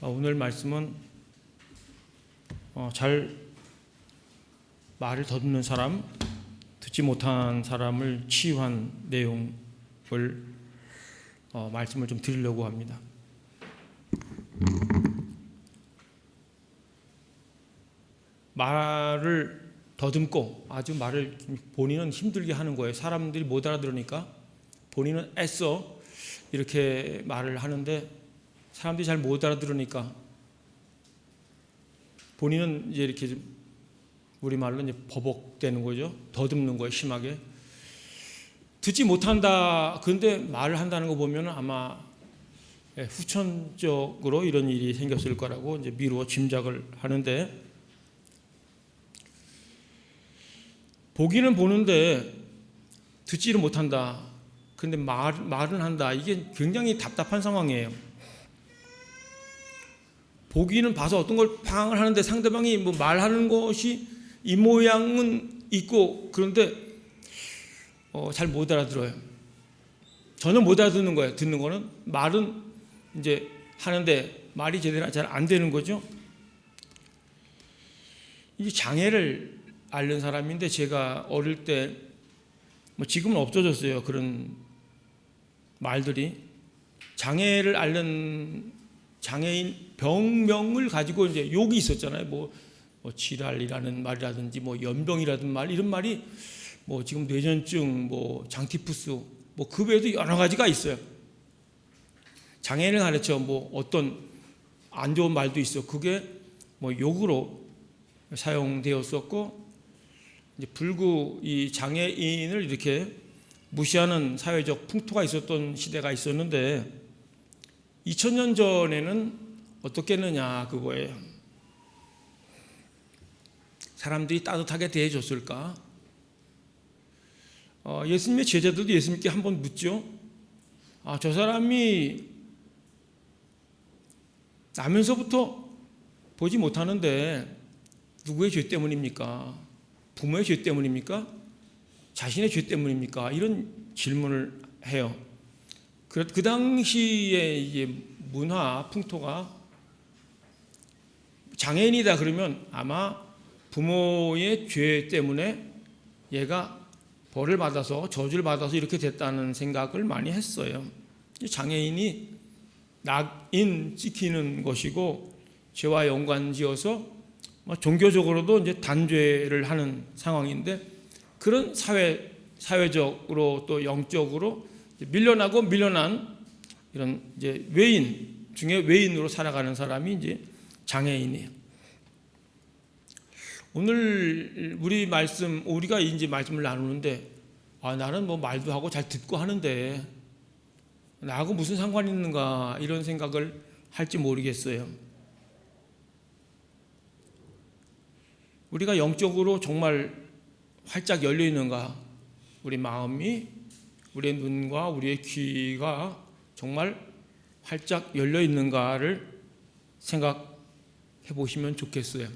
오늘 말씀은 잘 말을 더듬는 사람, 듣지 못한 사람을 치유한 내용을 말씀을 좀 드리려고 합니다. 말을 더듬고 아주 말을 본인은 힘들게 하는 거예요. 사람들이 못 알아들으니까 본인은 애써 이렇게 말을 하는데 사람들이 잘 못 알아들으니까 본인은 이제 이렇게 우리말로 이제 버벅대는 거죠. 더듬는 거예요, 심하게. 듣지 못한다. 그런데 말을 한다는 거 보면 아마 후천적으로 이런 일이 생겼을 거라고 이제 미루어 짐작을 하는데, 보기는 보는데 듣지를 못한다. 그런데 말은 한다. 이게 굉장히 답답한 상황이에요. 보기는 봐서 어떤 걸 팡을 하는데 상대방이 뭐 말하는 것이 이 모양은 있고, 그런데 잘 못 알아들어요. 전혀 못 알아듣는 거예요. 듣는 거는 말은 이제 하는데 말이 제대로 잘 안 되는 거죠. 이 장애를 앓는 사람인데, 제가 어릴 때 뭐 지금은 없어졌어요. 그런 말들이. 장애를 앓는 장애인 병명을 가지고 이제 욕이 있었잖아요. 뭐 지랄이라는 말이라든지 뭐 연병이라든 말, 이런 말이 뭐 지금 뇌전증, 뭐 장티푸스, 뭐 그 외에도 여러 가지가 있어요. 장애인을 가르쳐 뭐 어떤 안 좋은 말도 있어. 그게 뭐 욕으로 사용되었었고, 이제 불구 이 장애인을 이렇게 무시하는 사회적 풍토가 있었던 시대가 있었는데, 2000년 전에는 어떻게 했느냐 그거예요. 사람들이 따뜻하게 대해줬을까? 예수님의 제자들도 예수님께 한번 묻죠. 저 사람이 나면서부터 보지 못하는데 누구의 죄 때문입니까? 부모의 죄 때문입니까? 자신의 죄 때문입니까? 이런 질문을 해요. 그 당시에 이게 문화 풍토가, 장애인이다 그러면 아마 부모의 죄 때문에 얘가 벌을 받아서 저주를 받아서 이렇게 됐다는 생각을 많이 했어요. 장애인이 낙인 찍히는 것이고 죄와 연관지어서 종교적으로도 이제 단죄를 하는 상황인데, 그런 사회적으로 또 영적으로 밀려난 이런 이제 외인 중에 외인으로 살아가는 사람이 이제 장애인이에요. 오늘 우리가 이제 말씀을 나누는데, 나는 뭐 말도 하고 잘 듣고 하는데 나하고 무슨 상관이 있는가, 이런 생각을 할지 모르겠어요. 우리가 영적으로 정말 활짝 열려 있는가, 우리 마음이, 우리의 눈과 우리의 귀가 정말 활짝 열려 있는가를 생각해 보시면 좋겠어요.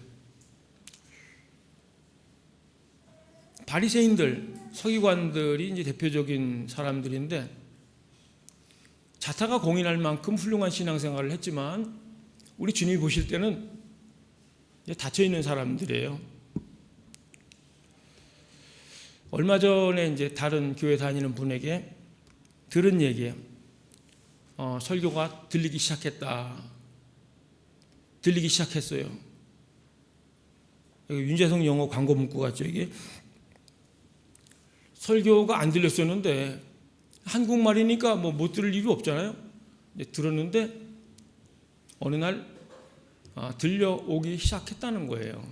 바리새인들, 서기관들이 이제 대표적인 사람들인데, 자타가 공인할 만큼 훌륭한 신앙생활을 했지만 우리 주님이 보실 때는 닫혀 있는 사람들이에요. 얼마 전에 이제 다른 교회 다니는 분에게 들은 얘기예요. 설교가 들리기 시작했어요. 윤재성 영어 광고 문구 같죠, 이게. 설교가 안 들렸었는데 한국말이니까 뭐 못 들을 일이 없잖아요. 들었는데 어느 날 들려오기 시작했다는 거예요.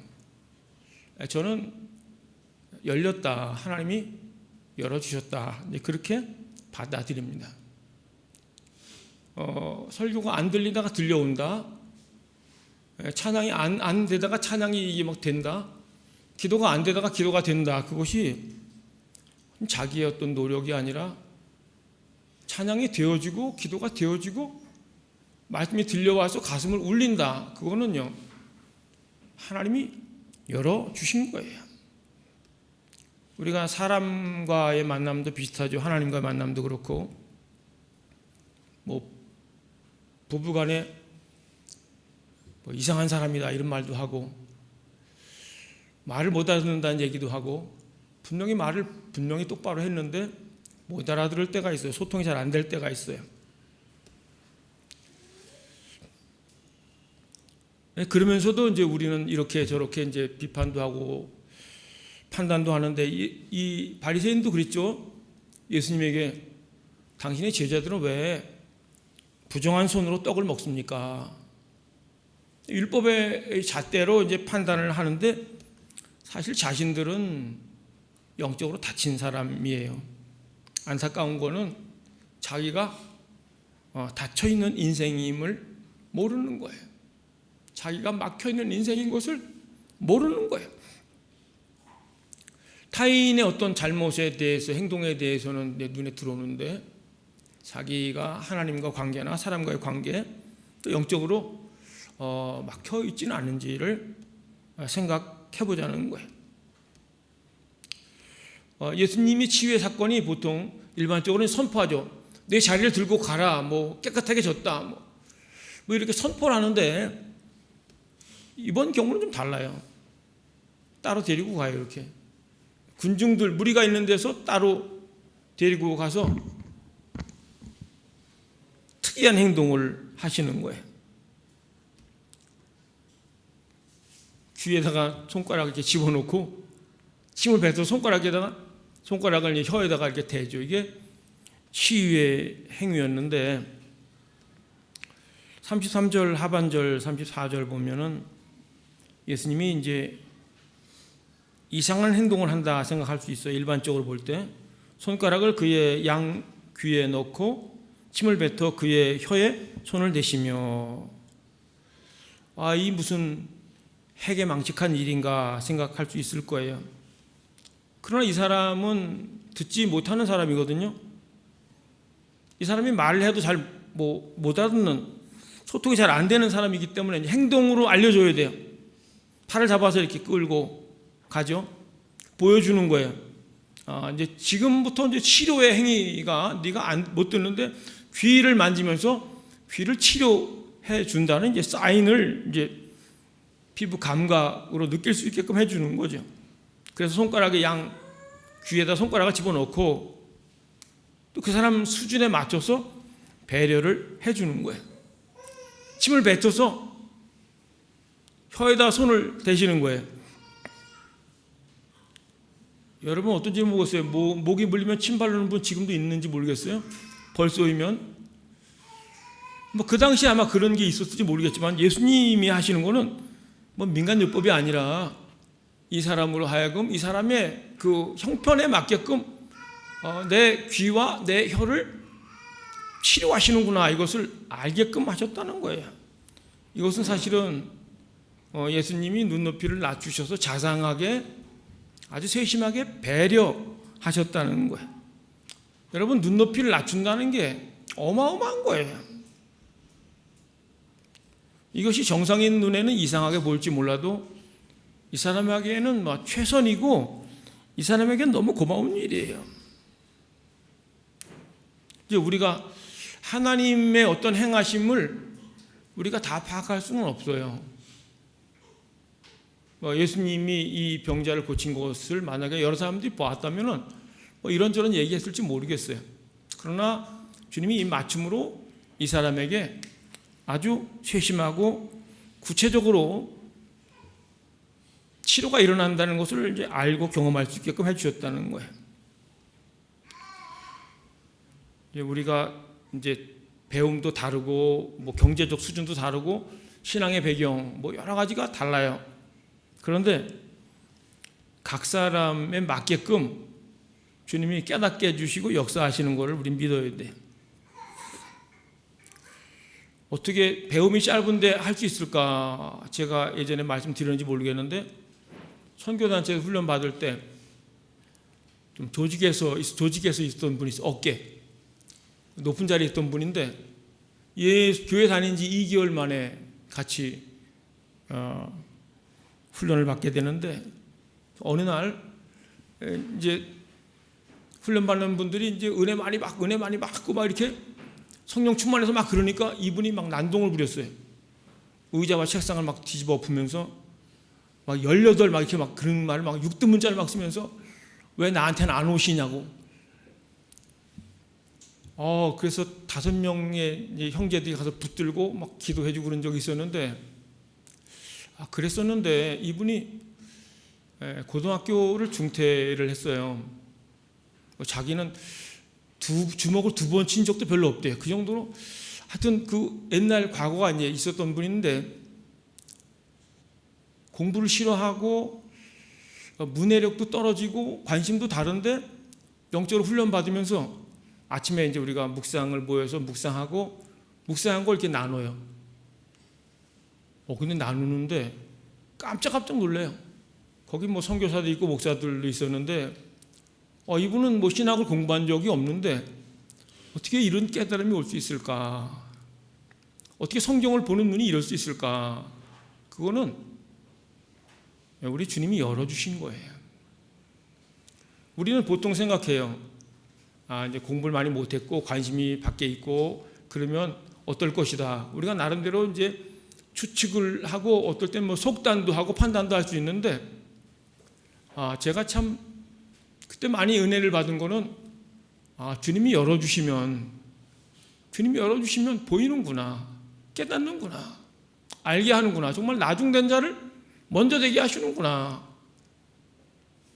저는 열렸다, 하나님이 열어주셨다, 그렇게 받아들입니다. 설교가 안 들리다가 들려온다, 찬양이 안 되다가 찬양이 이게 막 된다, 기도가 안 되다가 기도가 된다. 그것이 자기의 어떤 노력이 아니라 찬양이 되어지고 기도가 되어지고 말씀이 들려와서 가슴을 울린다. 그거는요, 하나님이 열어주신 거예요. 우리가 사람과의 만남도 비슷하죠. 하나님과의 만남도 그렇고, 뭐 부부간에 뭐 이상한 사람이다 이런 말도 하고 말을 못 알아듣는다는 얘기도 하고 분명히 말을 분명히 똑바로 했는데 못 알아들을 때가 있어요. 소통이 잘 안 될 때가 있어요. 그러면서도 이제 우리는 이렇게 저렇게 이제 비판도 하고 판단도 하는데 이 바리새인도 그랬죠. 예수님에게 당신의 제자들은 왜 부정한 손으로 떡을 먹습니까? 율법의 잣대로 이제 판단을 하는데 사실 자신들은 영적으로 다친 사람이에요. 안타까운 거는 자기가 닫혀 있는 인생임을 모르는 거예요. 자기가 막혀 있는 인생인 것을 모르는 거예요. 타인의 어떤 잘못에 대해서 행동에 대해서는 내 눈에 들어오는데 자기가 하나님과 관계나 사람과의 관계 또 영적으로 막혀 있지는 않은지를 생각해 보자는 거예요. 예수님이 치유의 사건이 보통 일반적으로는 선포하죠. 내 자리를 들고 가라, 뭐 깨끗하게 졌다, 뭐 이렇게 선포를 하는데 이번 경우는 좀 달라요. 따로 데리고 가요. 이렇게 군중들 무리가 있는 데서 따로 데리고 가서 특이한 행동을 하시는 거예요. 귀에다가 손가락을 이렇게 집어넣고 침을 뱉어 손가락을 혀에다가 이렇게 대죠. 이게 치유의 행위였는데 33절 하반절 34절 보면은 예수님이 이제 이상한 행동을 한다 생각할 수 있어요. 일반적으로 볼 때 손가락을 그의 양 귀에 넣고 침을 뱉어 그의 혀에 손을 대시며 이 무슨 해괴망측한 일인가 생각할 수 있을 거예요. 그러나 이 사람은 듣지 못하는 사람이거든요. 이 사람이 말을 해도 잘 못 알아듣는 소통이 잘 안 되는 사람이기 때문에 행동으로 알려줘야 돼요. 팔을 잡아서 이렇게 끌고 가죠. 보여주는 거예요. 이제 지금부터 이제 치료의 행위가 네가 못 듣는데 귀를 만지면서 귀를 치료해 준다는 이제 사인을 이제 피부 감각으로 느낄 수 있게끔 해주는 거죠. 그래서 손가락에 양 귀에다 손가락을 집어넣고 또 그 사람 수준에 맞춰서 배려를 해주는 거예요. 침을 뱉어서 혀에다 손을 대시는 거예요. 여러분 어떤지 모르겠어요. 목이 물리면 침 바르는 분 지금도 있는지 모르겠어요. 벌써이면 그 당시에 아마 그런 게 있었을지 모르겠지만 예수님이 하시는 거는 민간요법이 아니라 이 사람으로 하여금 이 사람의 그 형편에 맞게끔 내 귀와 내 혀를 치료하시는구나 이것을 알게끔 하셨다는 거예요. 이것은 사실은 예수님이 눈높이를 낮추셔서 자상하게 아주 세심하게 배려하셨다는 거예요. 여러분 눈높이를 낮춘다는 게 어마어마한 거예요. 이것이 정상인 눈에는 이상하게 보일지 몰라도 이 사람에게는 최선이고 이 사람에게는 너무 고마운 일이에요. 이제 우리가 하나님의 어떤 행하심을 우리가 다 파악할 수는 없어요. 예수님이 이 병자를 고친 것을 만약에 여러 사람들이 보았다면 이런저런 얘기했을지 모르겠어요. 그러나 주님이 이 맞춤으로 이 사람에게 아주 세심하고 구체적으로 치료가 일어난다는 것을 이제 알고 경험할 수 있게끔 해주셨다는 거예요. 이제 우리가 이제 배움도 다르고 경제적 수준도 다르고 신앙의 배경 여러 가지가 달라요. 그런데 각 사람에 맞게끔 주님이 깨닫게 해주시고 역사하시는 것을 우린 믿어야 돼요. 어떻게 배움이 짧은데 할 수 있을까? 제가 예전에 말씀드렸는지 모르겠는데 선교단체 훈련 받을 때 좀 조직에서 있었던 분이 있어요. 어깨 높은 자리에 있던 분인데 교회 다닌 지 2개월 만에 같이 훈련을 받게 되는데 어느 날 이제 훈련 받는 분들이 이제 은혜 많이 받고 막 이렇게 성령 충만해서 막 그러니까 이분이 막 난동을 부렸어요. 의자와 책상을 막 뒤집어 엎으면서 막 18 막 이렇게 막 그런 말을 막 6등문자를 막 쓰면서 왜 나한테는 안 오시냐고. 그래서 5명의 형제들이 가서 붙들고 막 기도해주고 그런 적이 있었는데, 그랬었는데 이분이 고등학교를 중퇴를 했어요. 자기는 주먹을 2번 친 적도 별로 없대요. 그 정도로 하여튼 그 옛날 과거가 이제 있었던 분인데, 공부를 싫어하고 문해력도 떨어지고 관심도 다른데 영적으로 훈련 받으면서 아침에 이제 우리가 묵상을 모여서 묵상하고 묵상한 걸 이렇게 나눠요. 근데 나누는데 깜짝 놀래요. 거기 뭐 선교사도 있고 목사들도 있었는데, 이분은 뭐 신학을 공부한 적이 없는데 어떻게 이런 깨달음이 올 수 있을까? 어떻게 성경을 보는 눈이 이럴 수 있을까? 그거는 우리 주님이 열어주신 거예요. 우리는 보통 생각해요. 이제 공부를 많이 못했고 관심이 밖에 있고 그러면 어떨 것이다. 우리가 나름대로 이제 추측을 하고 어떨 땐 뭐 속단도 하고 판단도 할 수 있는데, 제가 참 그때 많이 은혜를 받은 거는 주님이 열어주시면 보이는구나, 깨닫는구나, 알게 하는구나, 정말 나중된 자를 먼저 되게 하시는구나,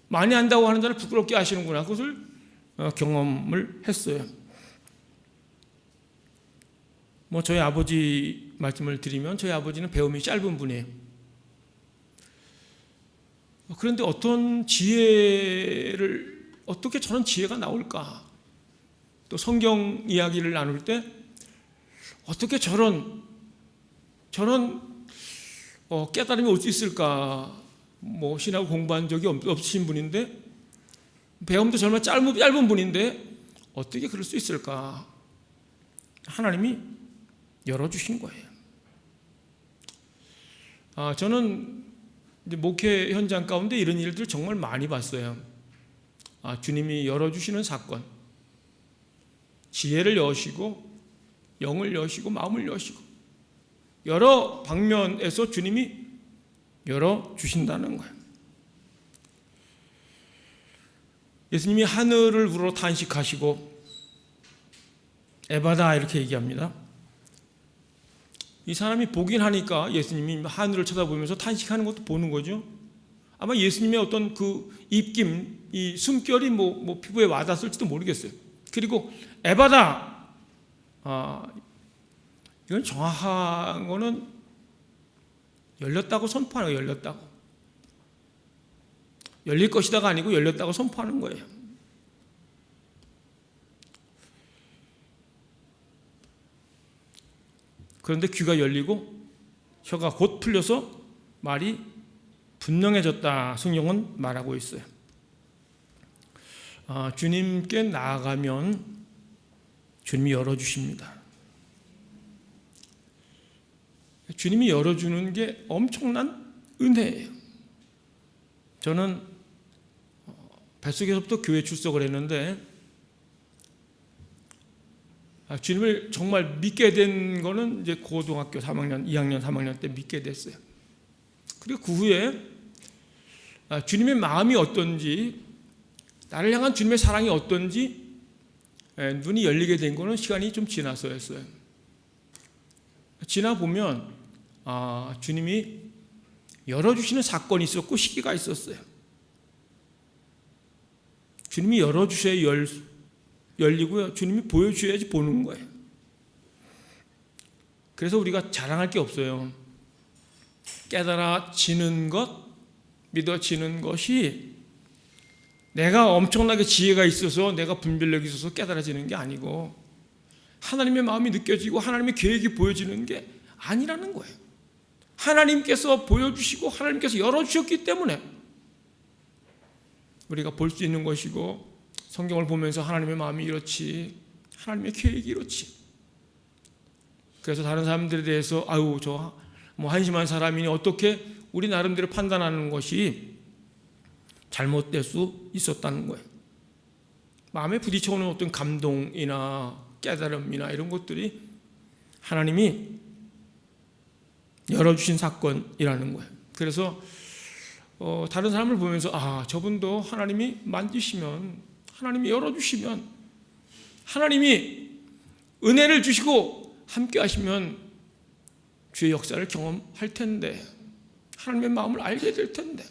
많이 안다고 하는 자를 부끄럽게 하시는구나, 그것을 경험을 했어요. 뭐 저희 아버지 말씀을 드리면 저희 아버지는 배움이 짧은 분이에요. 그런데 어떻게 저런 지혜가 나올까? 또 성경 이야기를 나눌 때 어떻게 저런 깨달음이 올 수 있을까? 뭐 신학을 공부한 적이 없으신 분인데, 배움도 정말 짧은 분인데 어떻게 그럴 수 있을까? 하나님이 열어주신 거예요. 저는 이제 목회 현장 가운데 이런 일들을 정말 많이 봤어요. 주님이 열어주시는 사건, 지혜를 여시고 영을 여시고 마음을 여시고 여러 방면에서 주님이 열어주신다는 거예요. 예수님이 하늘을 우러러 탄식하시고 에바다 이렇게 얘기합니다. 이 사람이 보긴 하니까 예수님이 하늘을 쳐다보면서 탄식하는 것도 보는 거죠. 아마 예수님의 어떤 그 입김, 이 숨결이 뭐 피부에 와닿았을지도 모르겠어요. 그리고 에바다, 이건 정확한 거는 열렸다고 선포하는 거예요. 열렸다고. 열릴 것이다가 아니고 열렸다고 선포하는 거예요. 그런데 귀가 열리고 혀가 곧 풀려서 말이 분명해졌다, 성경은 말하고 있어요. 주님께 나아가면 주님이 열어주십니다. 주님이 열어주는 게 엄청난 은혜예요. 저는 뱃속에서부터 교회 출석을 했는데, 주님을 정말 믿게 된 거는 이제 고등학교 3학년, 2학년, 3학년 때 믿게 됐어요. 그리고 그 후에 주님의 마음이 어떤지, 나를 향한 주님의 사랑이 어떤지 눈이 열리게 된 거는 시간이 좀 지나서였어요. 지나 보면 주님이 열어주시는 사건이 있었고 시기가 있었어요. 주님이 열어주셔야 열리고요. 주님이 보여주셔야지 보는 거예요. 그래서 우리가 자랑할 게 없어요. 깨달아지는 것, 믿어지는 것이 내가 엄청나게 지혜가 있어서 내가 분별력이 있어서 깨달아지는 게 아니고 하나님의 마음이 느껴지고 하나님의 계획이 보여지는 게 아니라는 거예요. 하나님께서 보여주시고 하나님께서 열어주셨기 때문에 우리가 볼 수 있는 것이고, 성경을 보면서 하나님의 마음이 이렇지, 하나님의 계획이 이렇지. 그래서 다른 사람들에 대해서 저 뭐 한심한 사람이니 어떻게 우리 나름대로 판단하는 것이 잘못될 수 있었다는 거예요. 마음에 부딪혀오는 어떤 감동이나 깨달음이나 이런 것들이 하나님이 열어주신 사건이라는 거예요. 그래서 다른 사람을 보면서 저분도 하나님이 만지시면, 하나님이 열어주시면, 하나님이 은혜를 주시고 함께 하시면 주의 역사를 경험할 텐데, 하나님의 마음을 알게 될 텐데.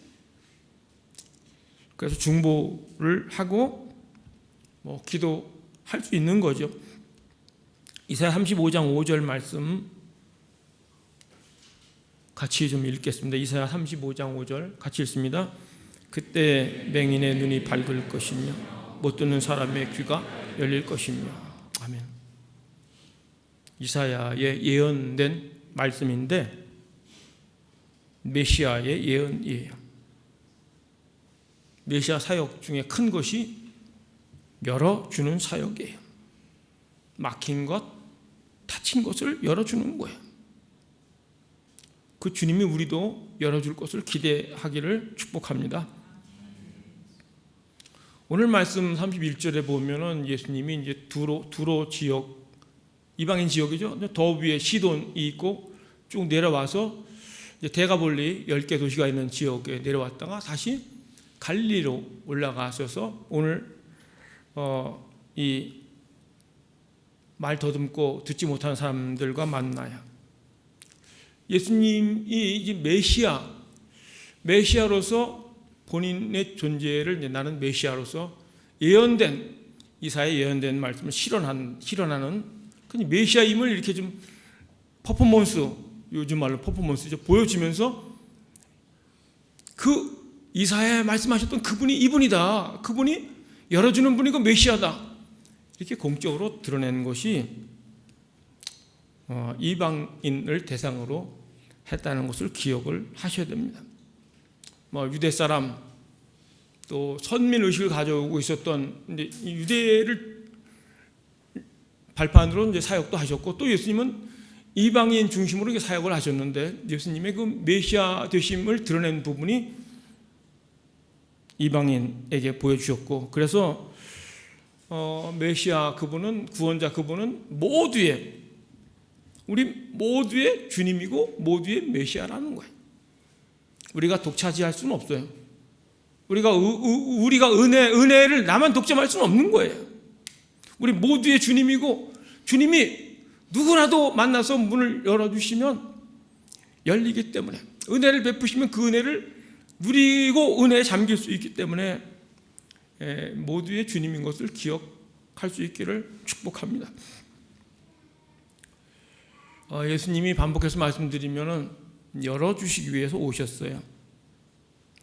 그래서 중보를 하고 기도할 수 있는 거죠. 이사야 35장 5절 말씀 같이 좀 읽겠습니다. 이사야 35장 5절 같이 읽습니다. 그때 맹인의 눈이 밝을 것이며 못 듣는 사람의 귀가 열릴 것이며. 아멘. 이사야의 예언된 말씀인데 메시아의 예언이에요. 메시아 사역 중에 큰 것이 열어주는 사역이에요. 막힌 것, 닫힌 것을 열어주는 거예요. 그 주님이 우리도 열어줄 것을 기대하기를 축복합니다. 오늘 말씀 31절에 보면은 예수님이 이제 두로 지역, 이방인 지역이죠. 더 위에 시돈이 있고 쭉 내려와서 이제 대가볼리 10개 도시가 있는 지역에 내려왔다가 다시 갈릴리로 올라가셔서 오늘 이 말 더듬고 듣지 못하는 사람들과 만나요. 예수님이 이제 메시아로서 본인의 존재를 이제 나는 메시아로서 예언된, 이사야의 예언된 말씀을 실현하는 그냥 메시아임을 이렇게 좀 퍼포먼스, 요즘 말로 퍼포먼스죠, 보여주면서 그 이사야에 말씀하셨던 그분이 이분이다, 그분이 열어주는 분이고 메시아다, 이렇게 공적으로 드러낸 것이 이방인을 대상으로 했다는 것을 기억을 하셔야 됩니다. 유대 사람, 또 선민 의식을 가져오고 있었던 이제 유대를 발판으로 이제 사역도 하셨고, 또 예수님은 이방인 중심으로 사역을 하셨는데 예수님의 그 메시아 되심을 드러낸 부분이 이방인에게 보여주셨고, 그래서 메시아 그분은, 구원자 그분은 우리 모두의 주님이고 모두의 메시아라는 거예요. 우리가 독차지할 수는 없어요. 우리가 은혜를 나만 독점할 수는 없는 거예요. 우리 모두의 주님이고, 주님이 누구라도 만나서 문을 열어주시면 열리기 때문에, 은혜를 베푸시면 그 은혜를 누리고 은혜에 잠길 수 있기 때문에 모두의 주님인 것을 기억할 수 있기를 축복합니다. 예수님이 반복해서 말씀드리면은 열어주시기 위해서 오셨어요.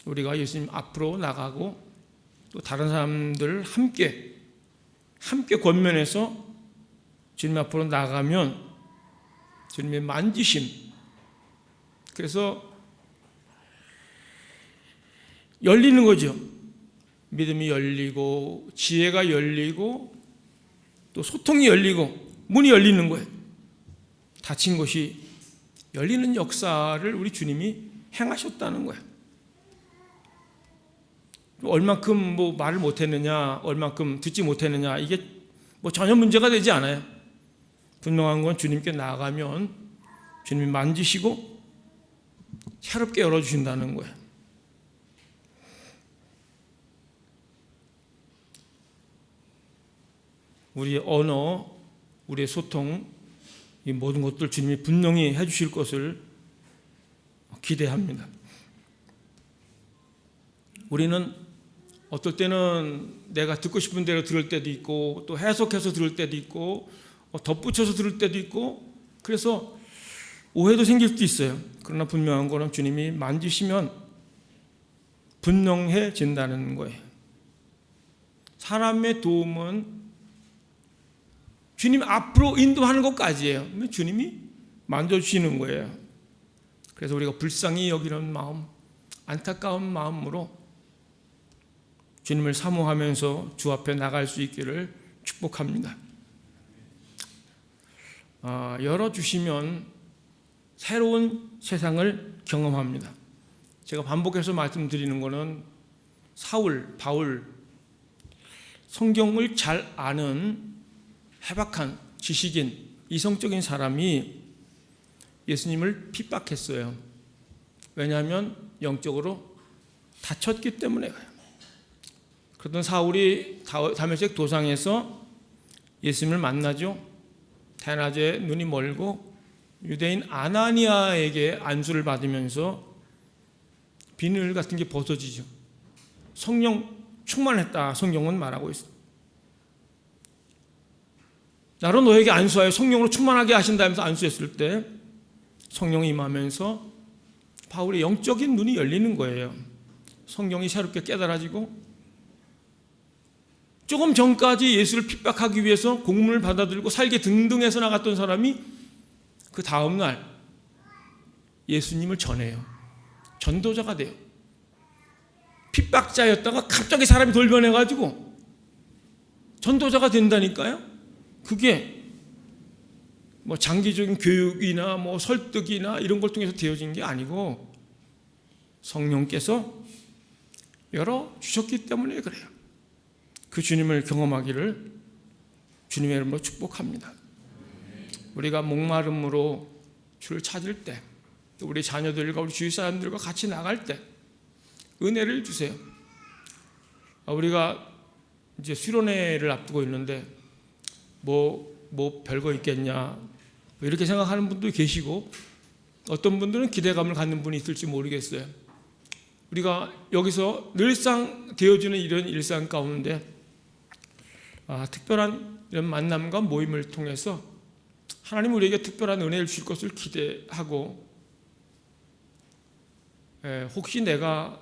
우리가 예수님 앞으로 나가고 또 다른 사람들을 함께 권면해서 주님 앞으로 나가면 주님의 만지심, 그래서 열리는 거죠. 믿음이 열리고 지혜가 열리고 또 소통이 열리고 문이 열리는 거예요. 닫힌 것이 열리는 역사를 우리 주님이 행하셨다는 거예요. 얼만큼 말을 못했느냐, 얼만큼 듣지 못했느냐, 이게 전혀 문제가 되지 않아요. 분명한 건 주님께 나아가면 주님이 만지시고 새롭게 열어주신다는 거예요. 우리의 언어, 우리의 소통, 이 모든 것들 주님이 분명히 해주실 것을 기대합니다. 우리는 어떨 때는 내가 듣고 싶은 대로 들을 때도 있고, 또 해석해서 들을 때도 있고, 덧붙여서 들을 때도 있고, 그래서 오해도 생길 수도 있어요. 그러나 분명한 거는 주님이 만지시면 분명해진다는 거예요. 사람의 도움은 주님 앞으로 인도하는 것까지예요. 주님이 만져주시는 거예요. 그래서 우리가 불쌍히 여기는 마음, 안타까운 마음으로 주님을 사모하면서 주 앞에 나갈 수 있기를 축복합니다. 열어주시면 새로운 세상을 경험합니다. 제가 반복해서 말씀드리는 것은 바울, 성경을 잘 아는 해박한 지식인, 이성적인 사람이 예수님을 핍박했어요. 왜냐하면 영적으로 다쳤기 때문에. 그러던 사울이 다메섹 도상에서 예수님을 만나죠. 대낮에 눈이 멀고 유대인 아나니아에게 안수를 받으면서 비늘 같은 게 벗어지죠. 성령 충만했다, 성경은 말하고 있습니다. 나로 너에게 안수하여 성령으로 충만하게 하신다 하면서 안수했을 때 성령이 임하면서 바울의 영적인 눈이 열리는 거예요. 성경이 새롭게 깨달아지고, 조금 전까지 예수를 핍박하기 위해서 공문을 받아들고 살게 등등해서 나갔던 사람이 그 다음날 예수님을 전해요. 전도자가 돼요. 핍박자였다가 갑자기 사람이 돌변해가지고 전도자가 된다니까요. 그게 뭐 장기적인 교육이나 뭐 설득이나 이런 걸 통해서 되어진 게 아니고 성령께서 열어주셨기 때문에 그래요. 그 주님을 경험하기를 주님의 이름으로 축복합니다. 우리가 목마름으로 주를 찾을 때, 또 우리 자녀들과 우리 주위 사람들과 같이 나갈 때 은혜를 주세요. 우리가 이제 수련회를 앞두고 있는데 뭐 별거 있겠냐 이렇게 생각하는 분도 계시고, 어떤 분들은 기대감을 갖는 분이 있을지 모르겠어요. 우리가 여기서 늘상 되어지는 이런 일상 가운데 특별한 이런 만남과 모임을 통해서 하나님 우리에게 특별한 은혜를 주실 것을 기대하고, 혹시 내가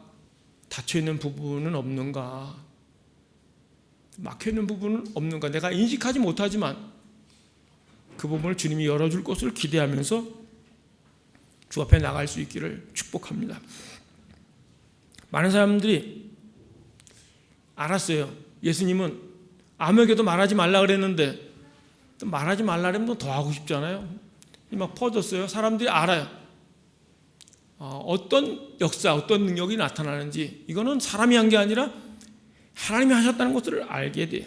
닫혀있는 부분은 없는가, 막혀있는 부분은 없는가, 내가 인식하지 못하지만 그 부분을 주님이 열어줄 것을 기대하면서 주 앞에 나갈 수 있기를 축복합니다. 많은 사람들이 알았어요. 예수님은 아무에게도 말하지 말라 그랬는데 또 말하지 말라 그러면 더 하고 싶잖아요. 막 퍼졌어요. 사람들이 알아요. 어떤 역사, 어떤 능력이 나타나는지, 이거는 사람이 한 게 아니라 하나님이 하셨다는 것을 알게 돼요.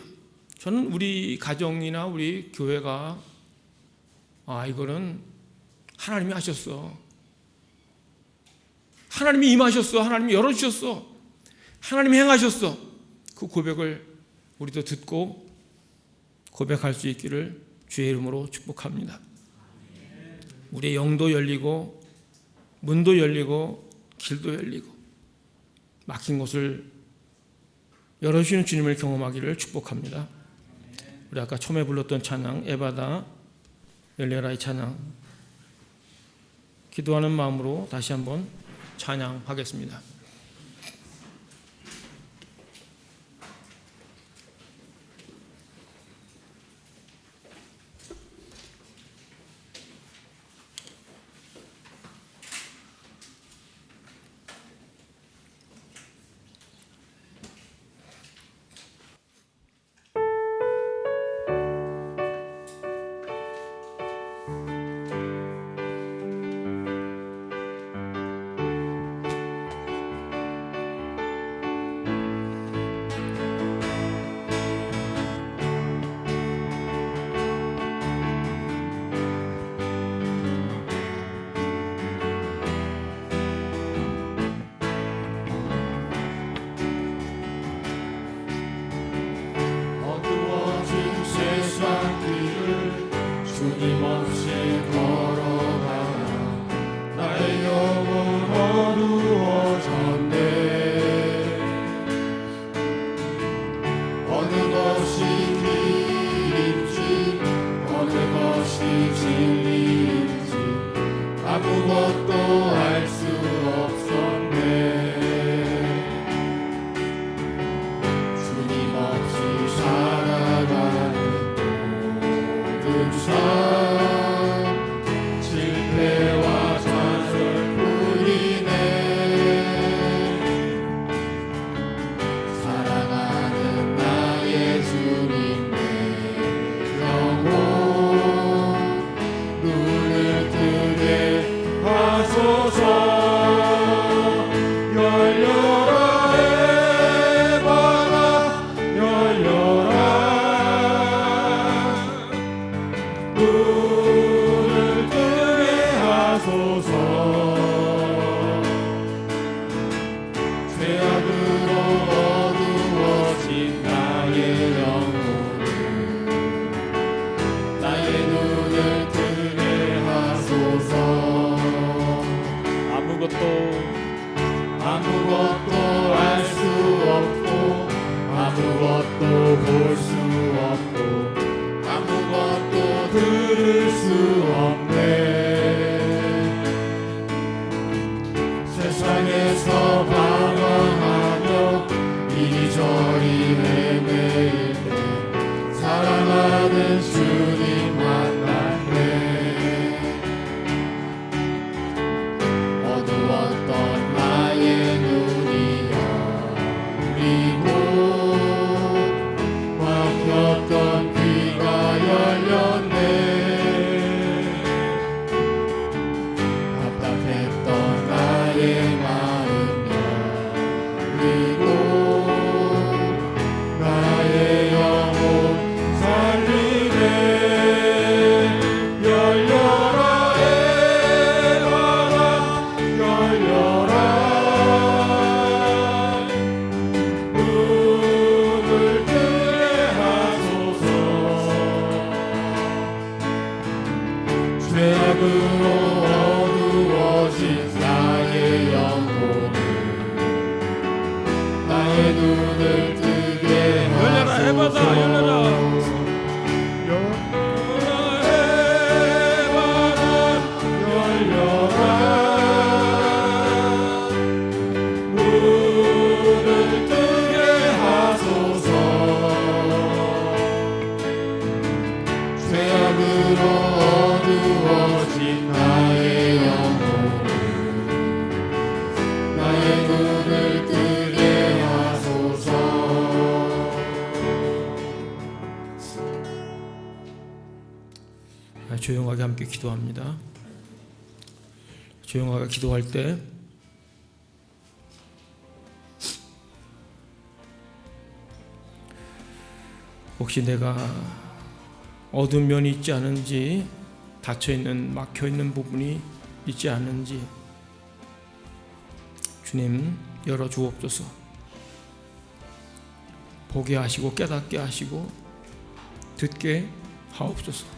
저는 우리 가정이나 우리 교회가 이거는 하나님이 하셨어, 하나님이 임하셨어, 하나님이 열어주셨어, 하나님이 행하셨어, 그 고백을 우리도 듣고 고백할 수 있기를 주의 이름으로 축복합니다. 우리의 영도 열리고 문도 열리고 길도 열리고 막힌 곳을 열어주시는 주님을 경험하기를 축복합니다. 우리 아까 처음에 불렀던 찬양, 에바다 열려라의 찬양, 기도하는 마음으로 다시 한번 찬양하겠습니다. 눈을 뜨게 하소서. 죄악으로 어두워진 나의 영혼을 나의 눈을 뜨게 하소서. 아무것도 알 수 없고 아무것도 볼 수 없고 아무것도 들을 수 없네. 세상에서 방황하며 이리저리 헤매일 때 사랑하는 주님 만났네. 어두웠던 나의 눈이 열리고 막혔던 귀가 열렸네. 답답했던 나의 마음 열리고 나의 영혼 살리네. 열려라 에바라 열려라. 눈을 뜨게 하소서. 죄악으로 어두워진 나의 영혼을 나의 눈을 뜨게 열려라, 하소서. 에바다, 열려라. 눈을 뜨게 하소서. 죄악으로 어두워진 나의 영혼을 나의 눈을 뜨게 하소서. 조용하게 함께 기도합니다. 조용하게 기도할 때 혹시 내가 어두운 면이 있지 않은지, 닫혀있는 막혀있는 부분이 있지 않은지 주님 열어주옵소서. 보게 하시고 깨닫게 하시고 듣게 하옵소서.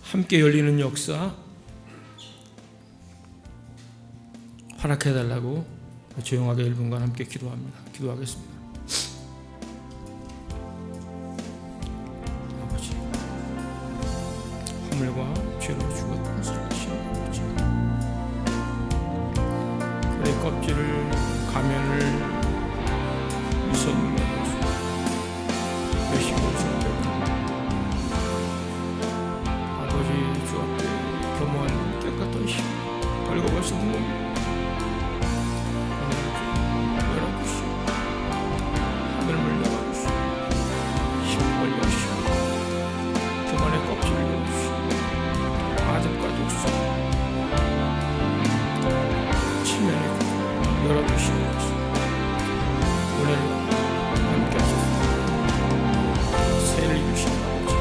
함께 열리는 역사 허락해달라고 조용하게 1분간 함께 기도합니다. 기도하겠습니다. 아버지, 허물과 죄로 죽었던 살아계신 아버지, 그의 껍질을 가면을 유선으로 메시고 주옵소서. 아버지, 주 앞에 겸허한 깨끗한 심 벌거벗은 몸 열어주시고 하늘을 열어주시고 힘을 열어주시고 교만의 껍질을 열어주시고 아들과 독수 치면의 열어주시고 오늘 함께 하소서. 새를 입으신 아버지,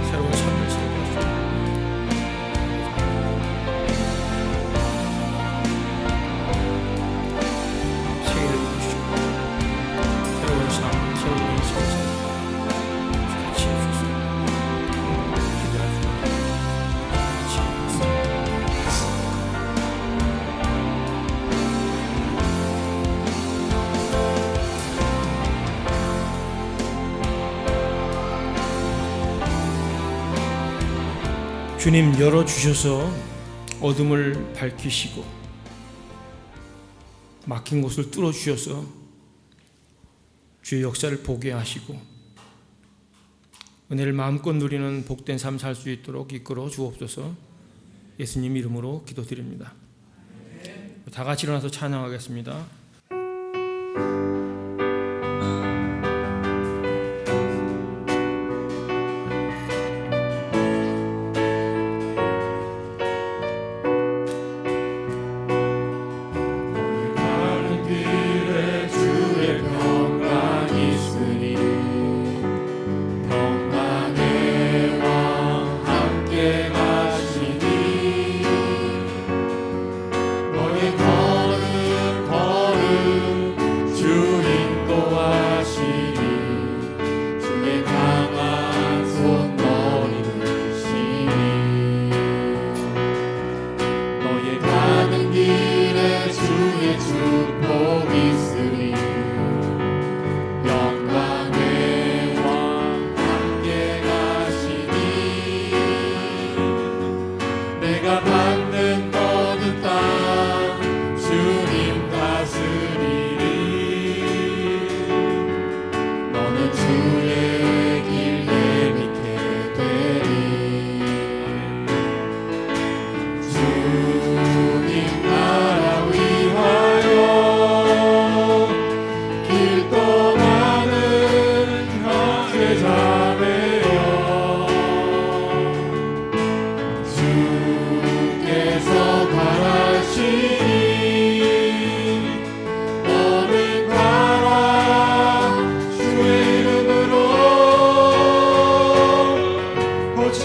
새로운 삶을 살게 하소서. 새를 입으시고 새로운 삶, 새로운 인생 같이 해주소서. 기도하시고 같이 해주소서. 주님 열어주셔서 어둠을 밝히시고 막힌 곳을 뚫어주셔서 주의 역사를 보게 하시고 은혜를 마음껏 누리는 복된 삶 살 수 있도록 이끌어 주옵소서. 예수님 이름으로 기도드립니다. 다 같이 일어나서 찬양하겠습니다. 가는 길에 주의 평강이 있으니 평강의 왕 함께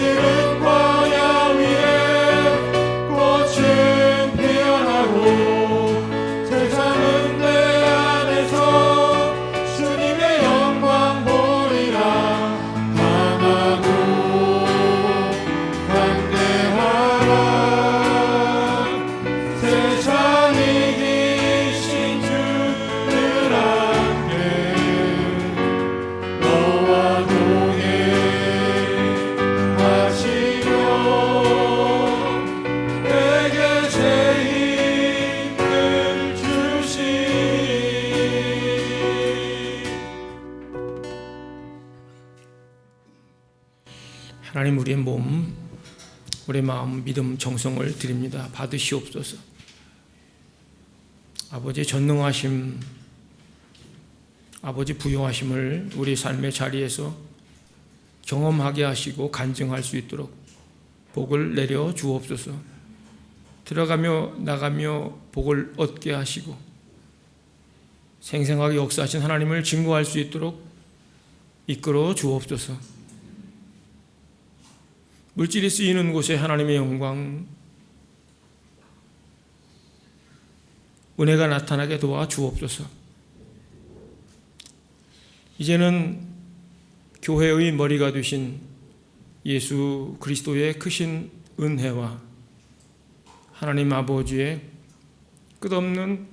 시른 광야 위에 꽃은 피어나고 세상은 내 안에서 주님의 영광 보리라. 강하고 담대하라. 세상 이기신 주를 함께 너와 동행하시며 내게 새 힘을 주시니. 하나님, 우리의 몸, 우리의 마음, 믿음, 정성을 드립니다. 받으시옵소서. 아버지 전능하심, 아버지 부요하심을 우리 삶의 자리에서 경험하게 하시고 간증할 수 있도록 복을 내려 주옵소서. 들어가며 나가며 복을 얻게 하시고 생생하게 역사하신 하나님을 증거할 수 있도록 이끌어 주옵소서. 물질이 쓰이는 곳에 하나님의 영광, 은혜가 나타나게 도와 주옵소서. 이제는 교회의 머리가 되신 예수 그리스도의 크신 은혜와 하나님 아버지의 끝없는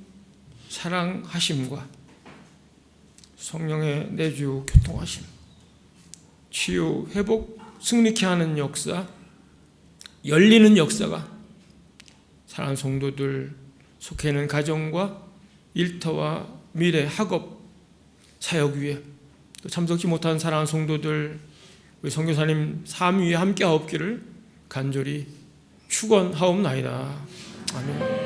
사랑하심과 성령의 내주 교통하심, 치유, 회복, 승리케 하는 역사, 열리는 역사가 사랑하는 성도들 속해 있는 가정과 일터와 미래, 학업, 사역 위에 또 참석지 못한 사랑하는 성도들 우리 선교사님 삶 위에 함께 하옵기를 간절히 축원하옵나이다. 아멘.